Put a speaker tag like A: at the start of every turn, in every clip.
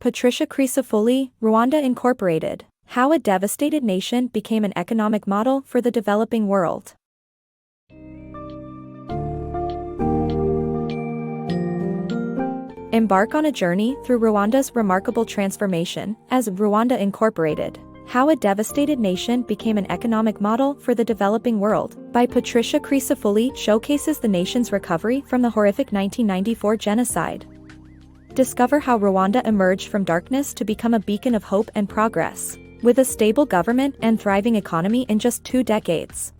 A: Patricia Crisafulli, Rwanda Incorporated. How a devastated nation became an economic model for the developing world. Embark on a journey through Rwanda's remarkable transformation as Rwanda Incorporated. How a devastated nation became an economic model for the developing world by Patricia Crisafulli showcases the nation's recovery from the horrific 1994 genocide. Discover how Rwanda emerged from darkness to become a beacon of hope and progress, with a stable government and thriving economy in just 2 decades.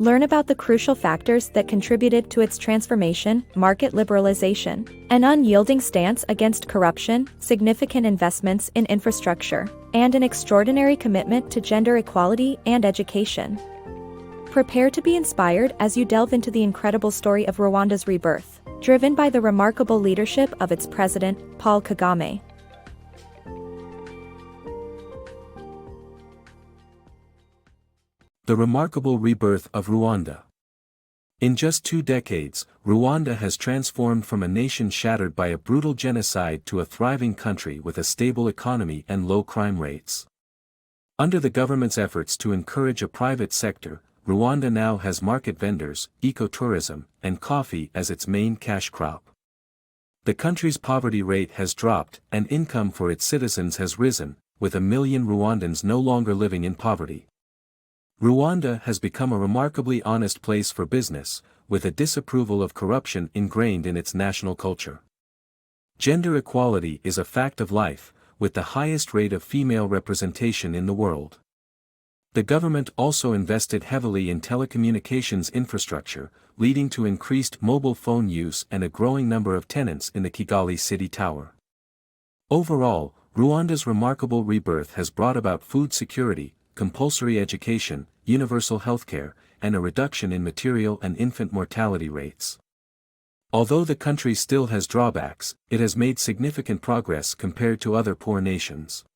A: Learn about the crucial factors that contributed to its transformation: market liberalization, an unyielding stance against corruption, significant investments in infrastructure, and an extraordinary commitment to gender equality and education. Prepare to be inspired as you delve into the incredible story of Rwanda's rebirth, driven by the remarkable leadership of its president, Paul Kagame.
B: The remarkable rebirth of Rwanda. In just 2 decades, Rwanda has transformed from a nation shattered by a brutal genocide to a thriving country with a stable economy and low crime rates. Under the government's efforts to encourage a private sector, Rwanda now has market vendors, ecotourism, and coffee as its main cash crop. The country's poverty rate has dropped and income for its citizens has risen, with 1 million Rwandans no longer living in poverty. Rwanda has become a remarkably honest place for business, with a disapproval of corruption ingrained in its national culture. Gender equality is a fact of life, with the highest rate of female representation in the world. The government also invested heavily in telecommunications infrastructure, leading to increased mobile phone use and a growing number of tenants in the Kigali city tower. Overall, Rwanda's remarkable rebirth has brought about food security, compulsory education, universal healthcare, and a reduction in maternal and infant mortality rates. Although the country still has drawbacks, it has made significant progress compared to other poor nations.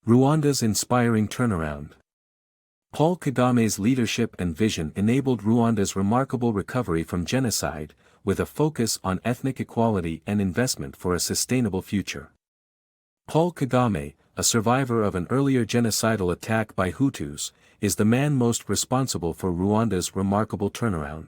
B: Rwanda's inspiring turnaround. Paul Kagame's leadership and vision enabled Rwanda's remarkable recovery from genocide, with a focus on ethnic equality and investment for a sustainable future. Paul Kagame, a survivor of an earlier genocidal attack by Hutus, is the man most responsible for Rwanda's remarkable turnaround.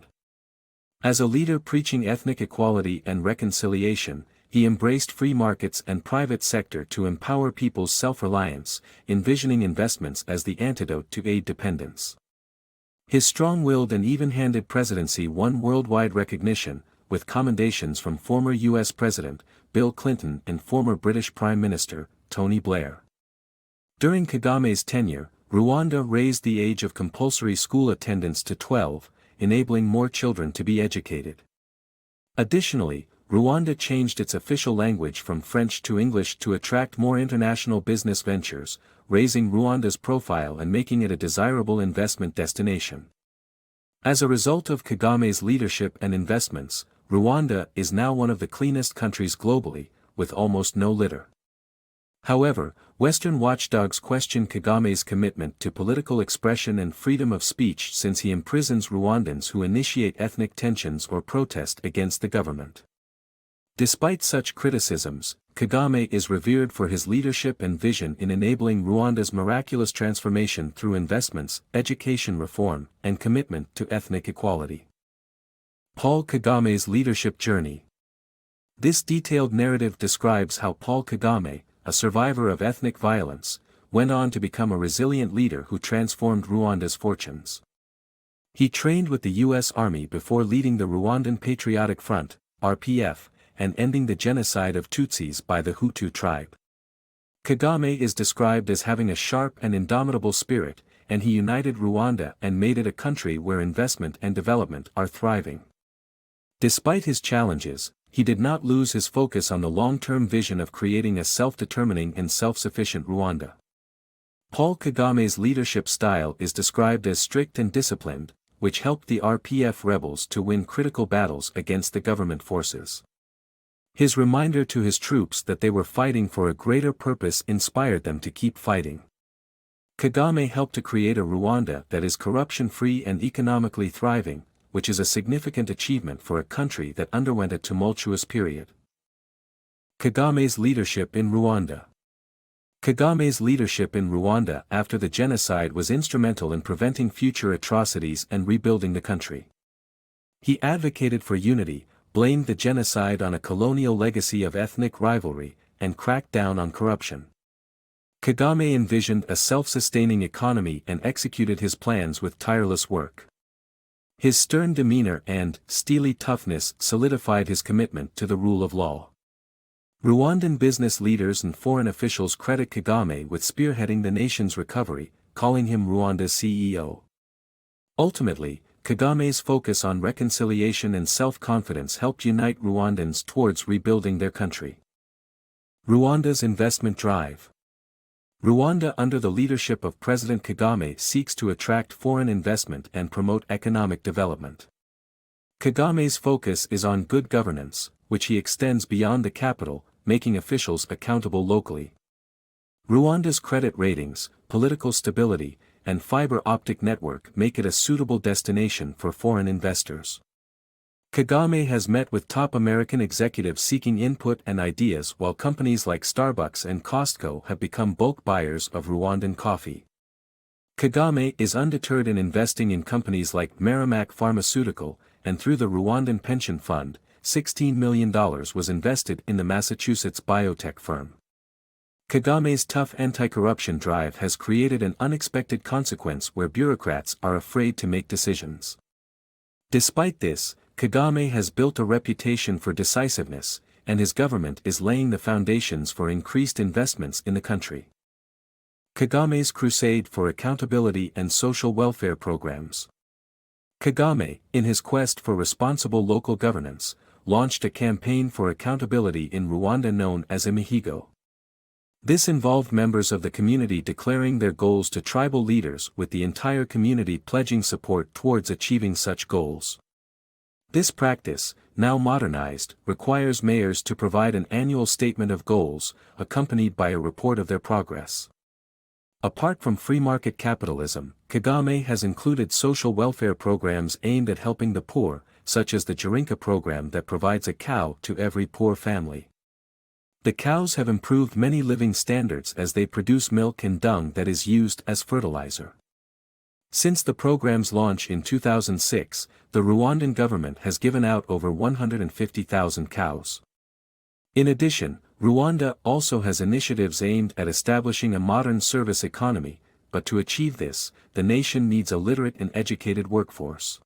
B: As a leader preaching ethnic equality and reconciliation, he embraced free markets and private sector to empower people's self-reliance, envisioning investments as the antidote to aid dependence. His strong-willed and even-handed presidency won worldwide recognition, with commendations from former U.S. President Bill Clinton and former British Prime Minister Tony Blair. During Kagame's tenure, Rwanda raised the age of compulsory school attendance to 12, enabling more children to be educated. Additionally, Rwanda changed its official language from French to English to attract more international business ventures, raising Rwanda's profile and making it a desirable investment destination. As a result of Kagame's leadership and investments, Rwanda is now one of the cleanest countries globally, with almost no litter. However, Western watchdogs question Kagame's commitment to political expression and freedom of speech since he imprisons Rwandans who initiate ethnic tensions or protest against the government. Despite such criticisms, Kagame is revered for his leadership and vision in enabling Rwanda's miraculous transformation through investments, education reform, and commitment to ethnic equality. Paul Kagame's leadership journey. This detailed narrative describes how Paul Kagame, a survivor of ethnic violence, went on to become a resilient leader who transformed Rwanda's fortunes. He trained with the U.S. Army before leading the Rwandan Patriotic Front, RPF, and ending the genocide of Tutsis by the Hutu tribe. Kagame is described as having a sharp and indomitable spirit, and he united Rwanda and made it a country where investment and development are thriving. Despite his challenges, he did not lose his focus on the long-term vision of creating a self-determining and self-sufficient Rwanda. Paul Kagame's leadership style is described as strict and disciplined, which helped the RPF rebels to win critical battles against the government forces. His reminder to his troops that they were fighting for a greater purpose inspired them to keep fighting. Kagame helped to create a Rwanda that is corruption-free and economically thriving, which is a significant achievement for a country that underwent a tumultuous period. Kagame's leadership in Rwanda. Kagame's leadership in Rwanda after the genocide was instrumental in preventing future atrocities and rebuilding the country. He advocated for unity, blamed the genocide on a colonial legacy of ethnic rivalry, and cracked down on corruption. Kagame envisioned a self-sustaining economy and executed his plans with tireless work. His stern demeanor and steely toughness solidified his commitment to the rule of law. Rwandan business leaders and foreign officials credit Kagame with spearheading the nation's recovery, calling him Rwanda's CEO. Ultimately, Kagame's focus on reconciliation and self-confidence helped unite Rwandans towards rebuilding their country. Rwanda's investment drive. Rwanda under the leadership of President Kagame seeks to attract foreign investment and promote economic development. Kagame's focus is on good governance, which he extends beyond the capital, making officials accountable locally. Rwanda's credit ratings, political stability, and fiber optic network make it a suitable destination for foreign investors. Kagame has met with top American executives seeking input and ideas, while companies like Starbucks and Costco have become bulk buyers of Rwandan coffee. Kagame is undeterred in investing in companies like Merrimack Pharmaceutical, and through the Rwandan Pension Fund, $16 million was invested in the Massachusetts biotech firm. Kagame's tough anti-corruption drive has created an unexpected consequence where bureaucrats are afraid to make decisions. Despite this, Kagame has built a reputation for decisiveness, and his government is laying the foundations for increased investments in the country. Kagame's crusade for accountability and social welfare programs. Kagame, in his quest for responsible local governance, launched a campaign for accountability in Rwanda known as Imihigo. This involved members of the community declaring their goals to tribal leaders, with the entire community pledging support towards achieving such goals. This practice, now modernized, requires mayors to provide an annual statement of goals, accompanied by a report of their progress. Apart from free market capitalism, Kagame has included social welfare programs aimed at helping the poor, such as the Jirinka program that provides a cow to every poor family. The cows have improved many living standards as they produce milk and dung that is used as fertilizer. Since the program's launch in 2006, the Rwandan government has given out over 150,000 cows. In addition, Rwanda also has initiatives aimed at establishing a modern service economy, but to achieve this, the nation needs a literate and educated workforce.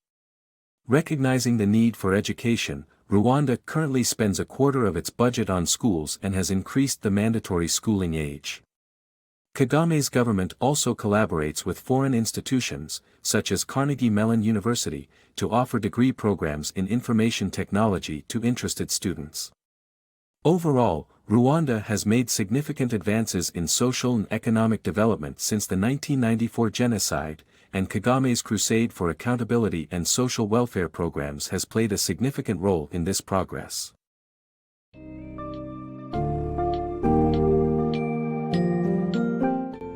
B: Recognizing the need for education, Rwanda currently spends a quarter of its budget on schools and has increased the mandatory schooling age. Kagame's government also collaborates with foreign institutions, such as Carnegie Mellon University, to offer degree programs in information technology to interested students. Overall, Rwanda has made significant advances in social and economic development since the 1994 genocide, and Kagame's crusade for accountability and social welfare programs has played a significant role in this progress.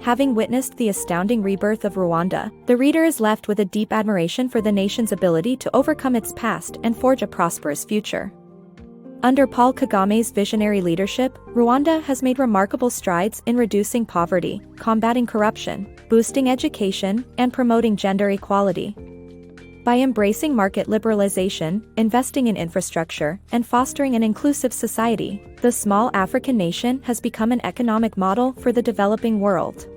A: Having witnessed the astounding rebirth of Rwanda, the reader is left with a deep admiration for the nation's ability to overcome its past and forge a prosperous future. Under Paul Kagame's visionary leadership, Rwanda has made remarkable strides in reducing poverty, combating corruption, boosting education, and promoting gender equality. By embracing market liberalization, investing in infrastructure, and fostering an inclusive society, the small African nation has become an economic model for the developing world.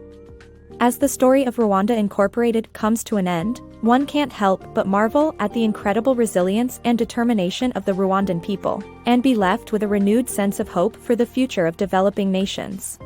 A: As the story of Rwanda Incorporated comes to an end, one can't help but marvel at the incredible resilience and determination of the Rwandan people, and be left with a renewed sense of hope for the future of developing nations.